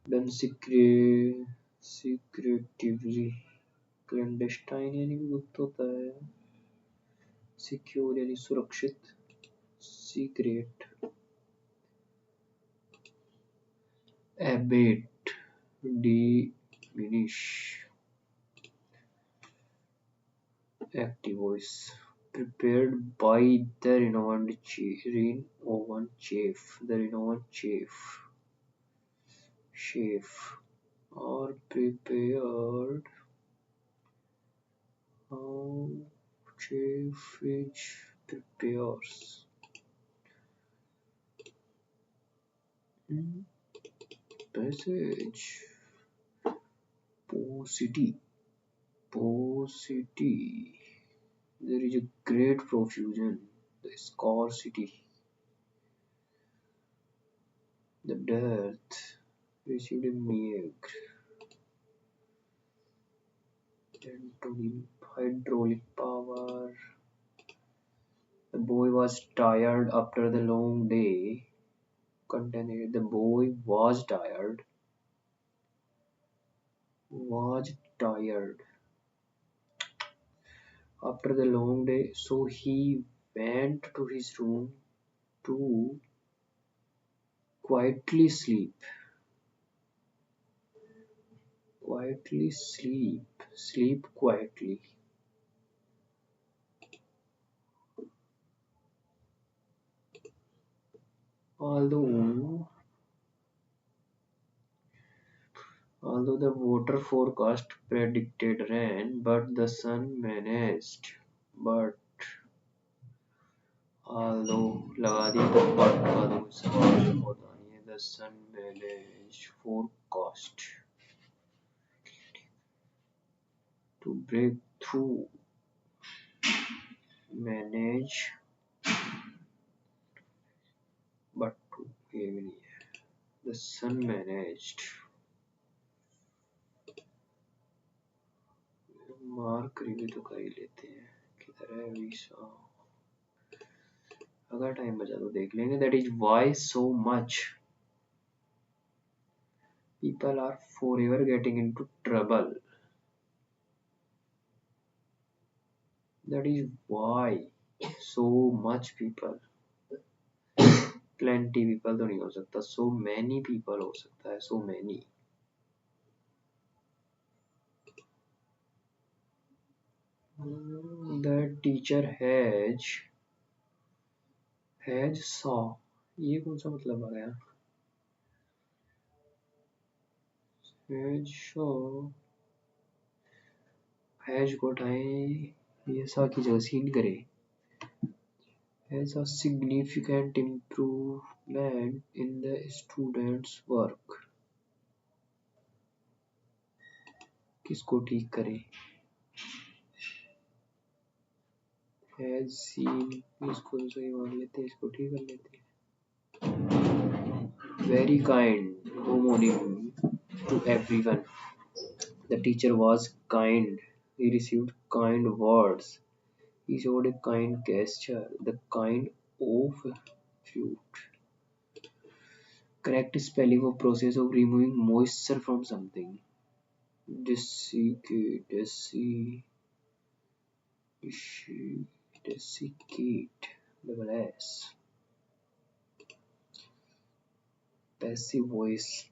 Done secretively, clandestine यानी भी गुप्त होता है. Secure यानी सुरक्षित. Secret. Abate, diminish. Active voice. Prepared by the renowned chef. The renowned chef. Or prepared. How chef prepares. Passage. Paucity. There is a great profusion. The scarcity. The dearth. Received a meager. Antonym. Hydraulic power. The boy was tired after the long day. Contaminated. The boy was tired. After the long day, so he went to his room to quietly sleep. Sleep quietly. Although the water forecast predicted rain, but the sun managed. Although लगा दी तो but बाद में सवाल होता नहीं है. The sun managed forecast to break through. Manage but to ये भी नहीं है. The sun managed. Mark review तो कर ही लेते हैं. किधर है वीसा. अगर टाइम बचा तो देख लेंगे. That is why so much people are forever getting into trouble. That is why so much people. Plenty people तो नहीं हो सकता. So many people हो सकता है. So many. The teacher has saw. ये कौन सा मतलब आ गया. Has saw. Has को उठाएं. ये सा की जगह सीन करे. Has a significant improvement in the student's work. किसको ठीक करे. Has seen. इसको तो सही मान लेते हैं. इसको ठीक कर लेते हैं. Very kind. Homonym to everyone. The teacher was kind. He received kind words. He showed a kind gesture. The kind of fruit. Correct spelling of process of removing moisture from something. Desiccate. Double S. Passive voice.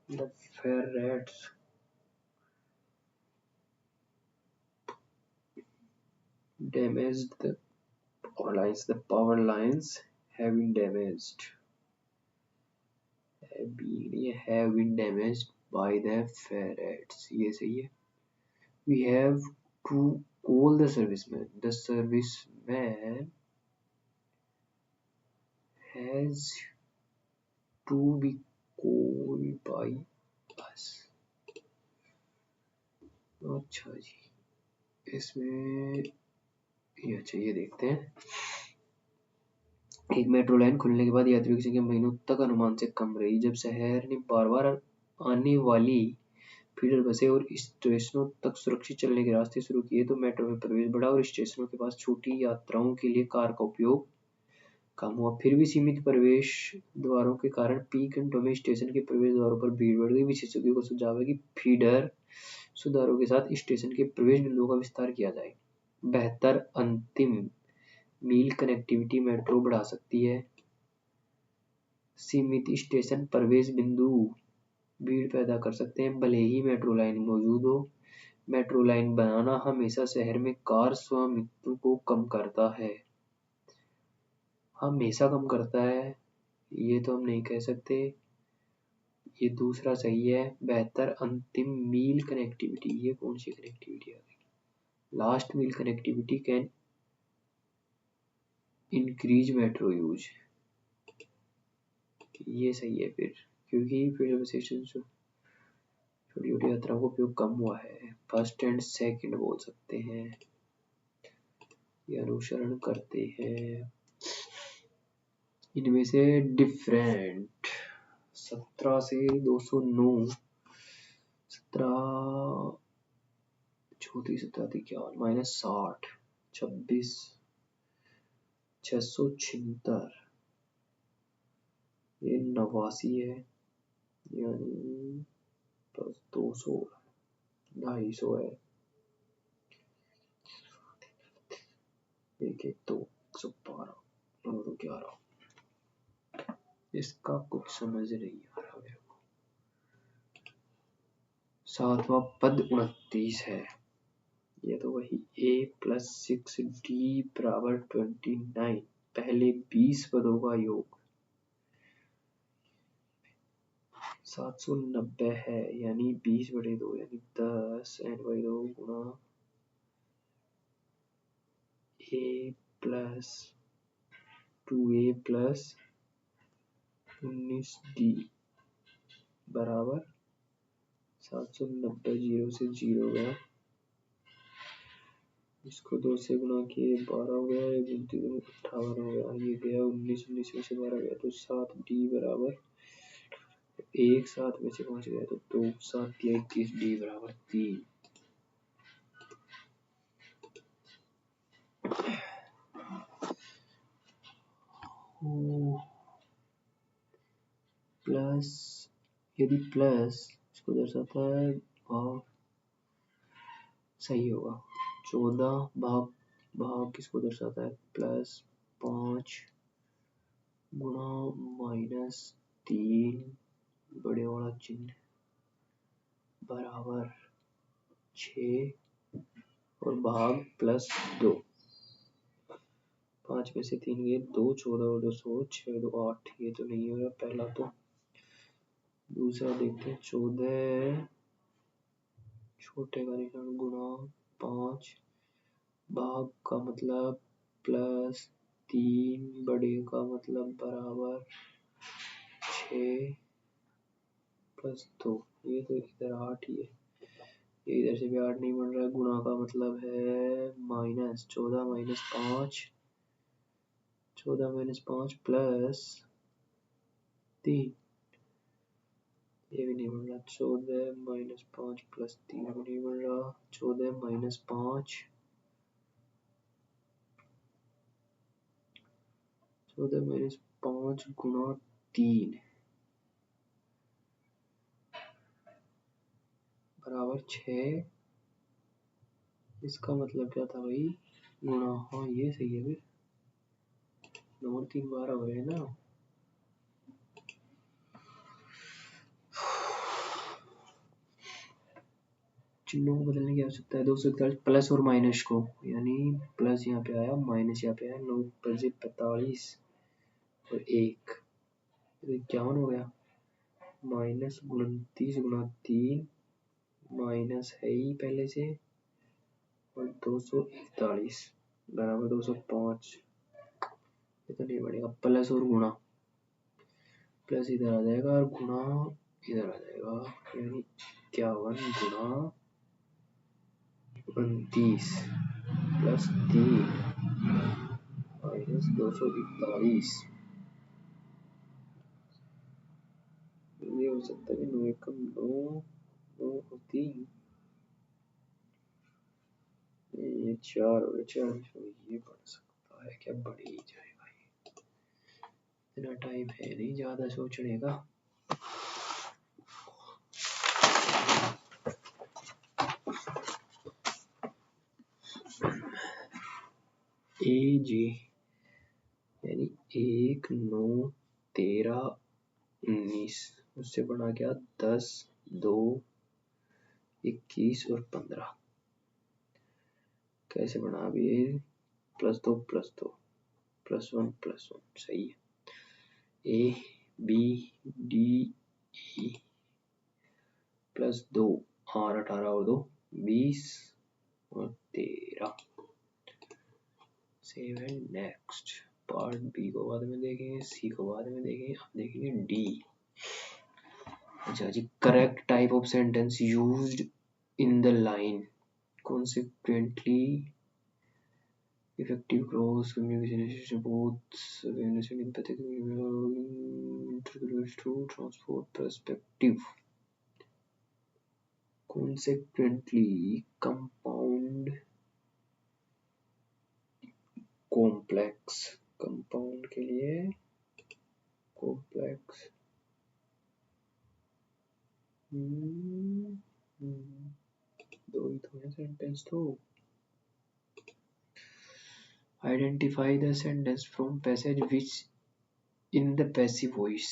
The ferrets damaged the lines. The power lines have been damaged. Have been damaged by the ferrets. ये सही है. We have to call the serviceman. The serviceman has to be कोई पाई बस। अच्छा जी, इसमें ये अच्छा ये देखते हैं। एक मेट्रो लाइन खुलने के बाद यात्रियों की संख्या महीनों तक अनुमान से कम रही। जब शहर ने बार बार आने वाली फीडर बसें और स्टेशनों तक सुरक्षित चलने के रास्ते शुरू किए तो मेट्रो में प्रवेश बढ़ा और स्टेशनों के पास छोटी यात्राओं के लिए कार का उपयोग कम हुआ। फिर भी सीमित प्रवेश द्वारों के कारण पीक घंटों में स्टेशन के प्रवेश द्वारों पर भीड़ बढ़ गई। विशेषज्ञों का सुझाव है कि फीडर सुधारों के साथ स्टेशन के प्रवेश बिंदुओं का विस्तार किया जाए। बेहतर अंतिम मील कनेक्टिविटी मेट्रो बढ़ा सकती है। सीमित स्टेशन प्रवेश बिंदु भीड़ पैदा कर सकते हैं भले ही मेट्रो लाइन मौजूद हो। मेट्रो लाइन बनाना हमेशा शहर में कार स्वामित्व को कम करता है। हमेशा कम करता है ये तो हम नहीं कह सकते। ये दूसरा सही है। बेहतर अंतिम मील कनेक्टिविटी, ये कौन सी कनेक्टिविटी आ गई? Last mile connectivity can increase metro use, ये सही है फिर, क्योंकि फिर स्टेशन छोटी छोटी यात्राओं का उपयोग कम हुआ है। फर्स्ट एंड सेकंड बोल सकते हैं, ये अनुसरण करते हैं। इनमें से डिफरेंट 17 से 209, 17 34 17 51 माइनस 60 26 676, ये 89 है, यानी प्लस 200 250 है। एक 112 11, इसका कुछ समझ नहीं आ रहा मेरे को। 7वां पद 29 है, ये तो वही a + 6d = 29, पहले 20 पदों का योग 790 है, यानी 20/2 यानी 10 n/2 गुणा a + 2a + 19d बराबर 790, 0 से 0 गया, इसको 2 से गुणा किए 12 हो गया, 58 हो गया, ये गया 19 में से 12 गया तो 7d बराबर 1 7 में से 5 गया तो 2 7 या 21d बराबर 3। प्लस, यदि प्लस इसको दर्शाता है भाग, सही होगा। 14 भाग किसको दर्शाता है? +5 गुणा -3 बड़े वाला चिन्ह बराबर 6 और भाग +2, 5 में से 3 गए 2, 14 और 2 16, 6 2 8, ये तो नहीं होगा पहला तो। दूसरा देखते हैं 14 छोटे का निशान गुणा 5, भाग का मतलब +3, बड़े का मतलब बराबर 6 +2, ये तो इधर 8 ही है, ये इधर से भी 8 नहीं बन रहा है। गुणा का मतलब है -14 - 5, 14 - 5 +3, ये भी नहीं बन रहा। 14 - 5 +3 भी नहीं बन रहा। 14 - 5 14 - 5 गुणा 3 बराबर 6, इसका मतलब क्या था भाई? गुणा, हाँ ये सही है फिर, 9 और 3 12 हो रहे हैं ना। चिन्हों को बदलने की आवश्यकता है। 241 प्लस और माइनस को, यानी प्लस यहाँ पे आया माइनस यहाँ पे आया, 9 × 45 और 1 तो 51 हो गया। -29 × 3 माइनस है ही पहले से और 241 बराबर 205, ये तो नहीं बनेगा। प्लस और गुणा प्लस इधर आ जाएगा और गुणा इधर आ जाएगा, यानी 51 गुणा 29 प्लस 3 माइनस 241। ये हो सकता है 9 एकम 9 9 और 3, ये 4 और 4, ये बढ़ सकता है क्या? बढ़ ही जाएगा ये, इतना टाइम है नहीं ज़्यादा सोचने का। ए जे यानी 1 9 13 19, उससे बड़ा क्या 10 2 21 और 15, कैसे बना अभी +2 +2 +1 +1, सही है। ए बी डी ई +2 और 18 और 2 20 और 13। Save and next. Part B को बाद में देखेंगे, सी को बाद में देखेंगे, अब देखेंगे डी। अच्छा जी, correct type of sentence used in the line consequently effective cross communication both awareness and empathic intercultural to transport perspective. Consequently compound complex, compound के लिए complex दो ही तो है सेंटेंस तो। Identify the sentence from passage which in the passive voice.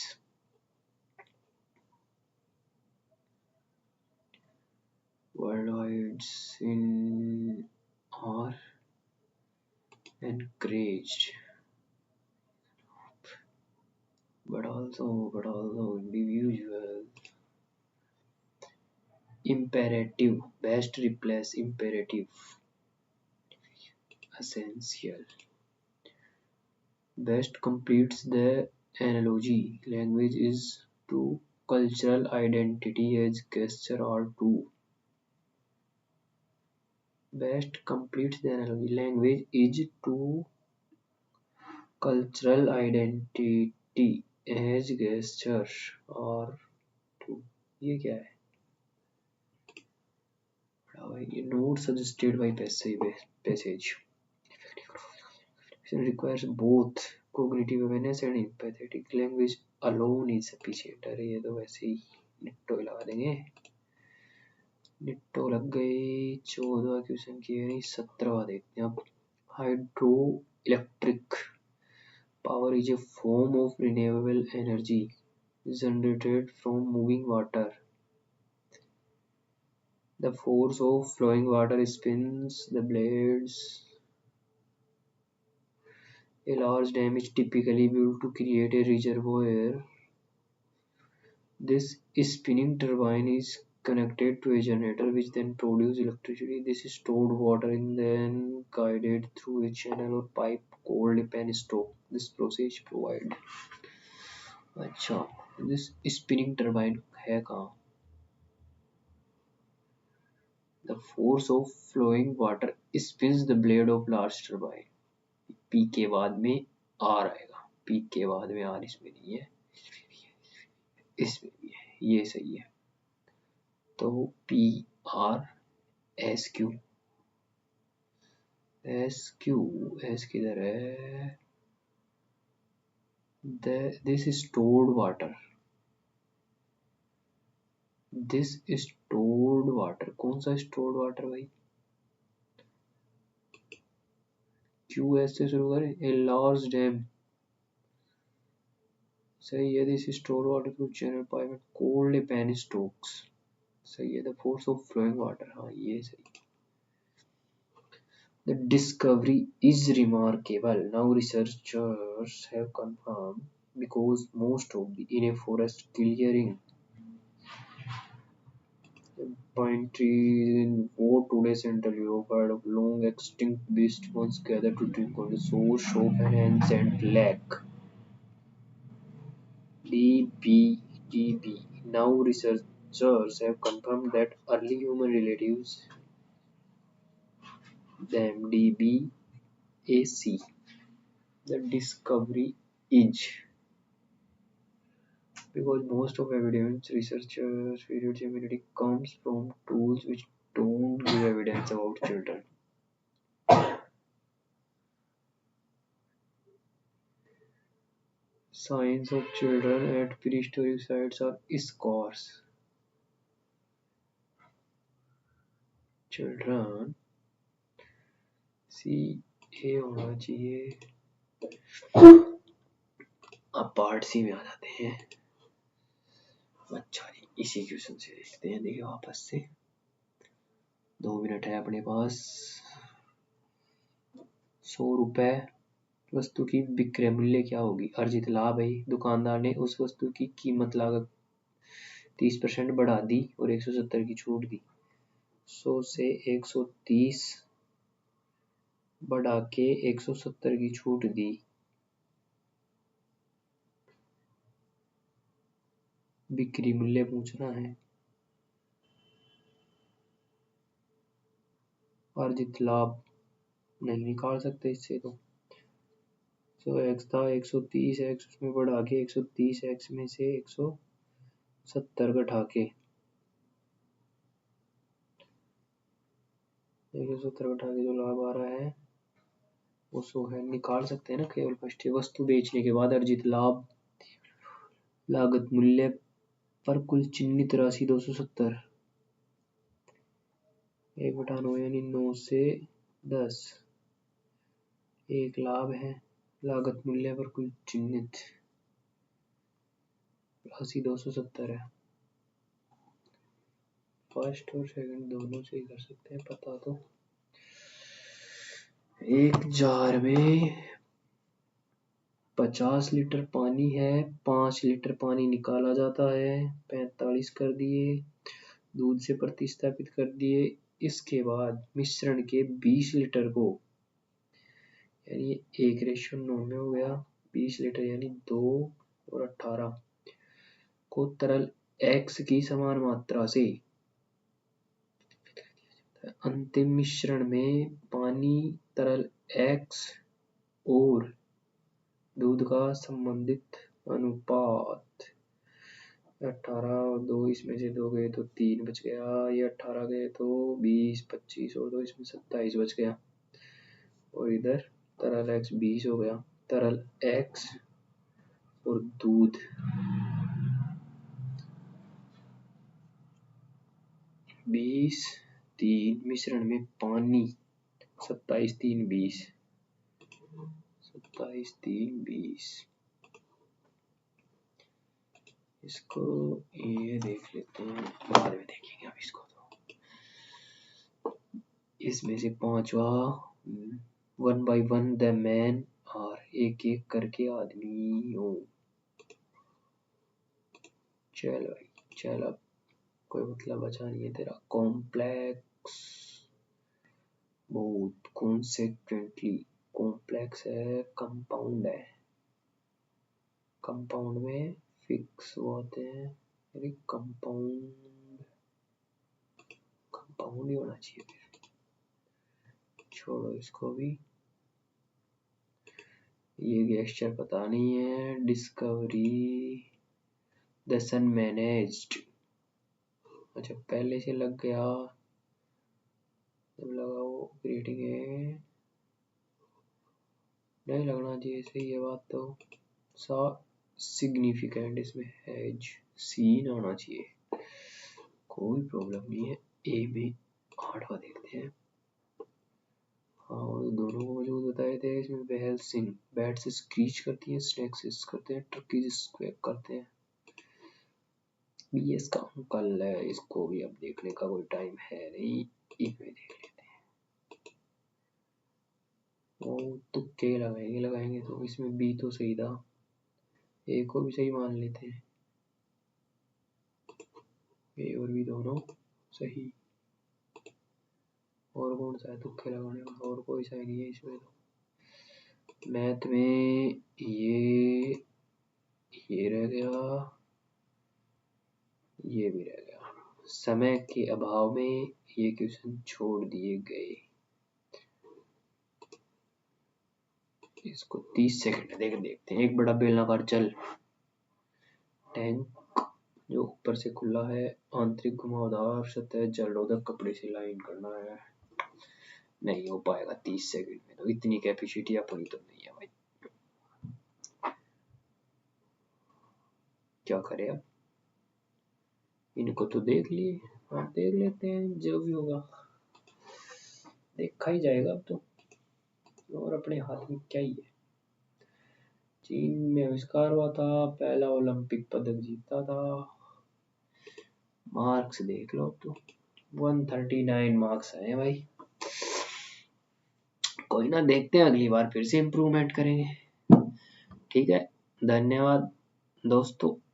Worldwide in are encouraged, but also individual. Imperative, best replace imperative. Essential, best completes the analogy. Language is to cultural identity as gesture or to. Best completes the analogy. Language is to cultural identity as gesture or to. ये क्या है? Note suggested by passage. Requires both cognitive awareness and empathetic. Language alone is sufficient. अरे ये तो वैसे ही Nitto लगा देंगे, Nitto लग गए। 14 क्वेश्चन किए नहीं, 17वां देखते हैं अब। Hydro electric power is a form of renewable energy generated from moving water. The force of flowing water spins the blades. A large dam is typically built to create a reservoir. This spinning turbine is connected to a generator which then produces electricity. This stored water is then guided through a channel or pipe called a penstock. This process provides. अच्छा, this spinning turbine है कहाँ? The force of flowing water spins the blade of large turbine. P के बाद में R आएगा, P के बाद में R इसमें नहीं है, इसमें भी है, ये सही है। तो P R S Q S किधर है? This is stored water. This is stored water. कौन सा stored water भाई? Q S से शुरू करें। A large dam. सही है। This is stored water through channel pipe called a penstocks. सही है। The force of flowing water. हाँ ये सही। The discovery is remarkable. Now researchers have confirmed because most of the in a forest clearing pine trees in what today Central Europe had of long extinct beasts once gathered to drink on the shore of an ancient lake. DB. Now researchers have confirmed that early human relatives, them DBAC. The discovery is because most of evidence researchers period immunity comes from tools which don't give evidence about children. Signs of children at prehistoric sites are scarce. Children सी ए होना चाहिए। अब part सी में आ जाते हैं। अच्छा जी, इसी question से देखते हैं। देखिए वापस से 2 मिनट है अपने पास। 100 रुपए वस्तु की विक्रय मूल्य क्या होगी? अर्जित लाभ है। दुकानदार ने उस वस्तु की कीमत लागत 30% बढ़ा दी और 170 की छूट दी। 100 से 130 बढ़ा के 170 की छूट दी। बिक्री मूल्य पूछना है। अर्जित लाभ नहीं निकाल सकते इससे तो। x था 130x, उसमें बढ़ा के 130x में से 170 घटा के 170 घटा के जो लाभ आ रहा है वो 100 है। निकाल सकते हैं ना केवल फर्स्ट। वस्तु बेचने के बाद अर्जित लाभ लागत मूल्य पर कुल चिन्हित राशि 270 1/9 यानी 9 से 10 एक लाभ है। लागत मूल्य पर कुल चिन्हित राशि 270 है। फर्स्ट और सेकंड दोनों से ही कर सकते हैं पता तो। एक जार में 50 लीटर पानी है। 5 लीटर पानी निकाला जाता है। 45 कर दिए। दूध से प्रतिस्थापित कर दिए। इसके बाद मिश्रण के 20 लीटर को, यानी 1:9 में हो गया। 20 लीटर यानी 2 और 18 को तरल X की समान मात्रा से अंतिम मिश्रण में पानी, तरल X और दूध का संबंधित अनुपात 18 और 2 इसमें से 2 गए तो 3 बच गया। ये 18 गए तो 20, 25 और 2 इसमें 27 बच गया। और इधर तरल X 20 हो गया। तरल X और दूध 20, 3 मिश्रण में पानी 27, 3, 20 27, 3, 20। इसको ये देख लेते हैं, बाद में देखेंगे अब इसको। तो इसमें से पांचवा 1 by 1 द मैन और एक एक करके आदमी हो। चल भाई चल, अब कोई मतलब बचा नहीं है तेरा। कॉम्प्लेक्स बहुत कॉन्सेक्वेंटली कॉम्प्लेक्स है। कंपाउंड है। कंपाउंड में फिक्स होते हैं, यानी कंपाउंड ही होना चाहिए फिर। छोड़ो इसको भी। ये गेस्चर पता नहीं है। डिस्कवरी द सन मैनेज्ड, अच्छा पहले से लग गया। जब लगा वो ऑपरेटिंग है, नहीं लगना चाहिए सही ये बात तो। सा सिग्निफिकेंट इसमें हैज सीन आना चाहिए। कोई प्रॉब्लम नहीं है। ए में 8वां देखते हैं। हाँ और दोनों को मौजूद बताए थे। इसमें वेल्स इन बैट से स्क्रीच करती हैं, स्नैक्स हिस करते हैं, टर्कीज स्क्वैक करते हैं। बीएस का अंकल है। इसको भी अब देखने का कोई टाइम है नहीं, इसमें देख लेते हैं। वो तुक्के लगाएंगे तो इसमें बी तो सही था, ए को भी सही मान लेते हैं। ए और बी दोनों सही। और कौन सा है तुक्के लगाने वाला? और कोई सही नहीं है इसमें तो। मैथ में ये ये रह गया, ये भी रह गया। समय के अभाव में ये क्वेश्चन छोड़ दिए गए। इसको 30 सेकंड देखते हैं। एक बड़ा बेलनाकार जल टैंक जो ऊपर से खुला है, आंतरिक घुमावदार सतह जलरोधक कपड़े से लाइन करना है। नहीं हो पाएगा 30 सेकंड में, तो इतनी कैपेसिटी अपनी तो नहीं है भाई। क्या करें अब, इनको तो देख लिए, हाँ देख लेते हैं, जो भी होगा देखा ही जाएगा अब तो, और अपने हाथ में क्या ही है। चीन में आविष्कार हुआ था, पहला ओलंपिक पदक जीता था। मार्क्स देख लो अब तो, 139 मार्क्स आए भाई। कोई ना, देखते हैं अगली बार फिर से इम्प्रूवमेंट करेंगे। ठीक है, धन्यवाद दोस्तों।